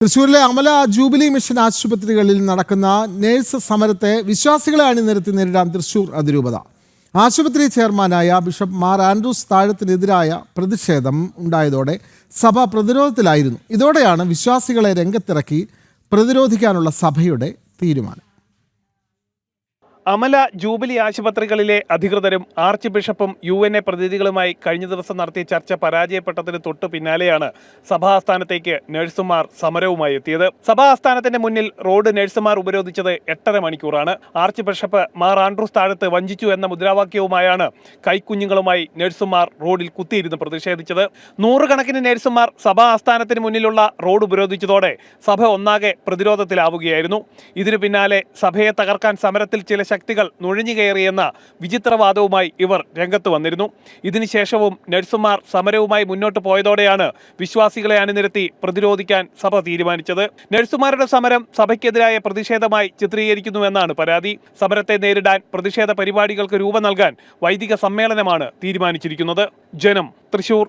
തൃശ്ശൂരിലെ Amala jubilee mission ആശുപത്രികളിൽ നടക്കുന്ന നേഴ്സ് സമരത്തെ വിശ്വാസികളെ അണിനിരത്തി നേരിടാൻ തൃശ്ശൂർ അതിരൂപത. ആശുപത്രി ചെയർമാനായ ബിഷപ്പ് മാർ ആൻഡ്രൂസ് താഴത്തിനെതിരായ പ്രതിഷേധം ഉണ്ടായതോടെ സഭ പ്രതിരോധത്തിലായിരുന്നു. ഇതോടെയാണ് വിശ്വാസികളെ രംഗത്തിറക്കി പ്രതിരോധിക്കാനുള്ള സഭയുടെ തീരുമാനം. അമല ജൂബിലി ആശുപത്രികളിലെ അധികൃതരും ആർച്ച് ബിഷപ്പും UN പ്രതിനിധികളുമായി കഴിഞ്ഞ ദിവസം നടത്തിയ ചർച്ച പരാജയപ്പെട്ടതിന് തൊട്ടു പിന്നാലെയാണ് സഭാസ്ഥാനത്തേക്ക് നഴ്സുമാർ സമരവുമായി എത്തിയത്. സഭാസ്ഥാനത്തിന്റെ മുന്നിൽ റോഡ് നഴ്സുമാർ ഉപരോധിച്ചത് 8.5 മണിക്കൂറാണ്. ആർച്ച് ബിഷപ്പ് മാർ ആൻഡ്രൂസ് താഴത്ത് വഞ്ചിച്ചു എന്ന മുദ്രാവാക്യവുമായാണ് കൈക്കുഞ്ഞുങ്ങളുമായി നഴ്സുമാർ റോഡിൽ കുത്തിയിരുന്ന് പ്രതിഷേധിച്ചത്. നൂറുകണക്കിന് നഴ്സുമാർ സഭാ ആസ്ഥാനത്തിന് മുന്നിലുള്ള റോഡ് ഉപരോധിച്ചതോടെ സഭ ഒന്നാകെ പ്രതിരോധത്തിലാവുകയായിരുന്നു. ഇതിനു പിന്നാലെ സഭയെ തകർക്കാൻ സമരത്തിൽ ചില ശക്തികൾ നുഴഞ്ഞു കയറിയെന്ന വിചിത്രവാദവുമായി ഇവർ രംഗത്ത് വന്നിരുന്നു. ഇതിനുശേഷവും നഴ്സുമാർ സമരവുമായി മുന്നോട്ട് പോയതോടെയാണ് വിശ്വാസികളെ അണിനിരത്തി പ്രതിരോധിക്കാൻ സഭ തീരുമാനിച്ചത്. നഴ്സുമാരുടെ സമരം സഭയ്ക്കെതിരായ പ്രതിഷേധമായി ചിത്രീകരിക്കുന്നുവെന്നാണ് പരാതി. സമരത്തെ നേരിടാൻ പ്രതിഷേധ പരിപാടികൾക്ക് രൂപം നൽകാൻ വൈദിക സമ്മേളനമാണ് തീരുമാനിച്ചിരിക്കുന്നത്. ജനം, തൃശൂർ.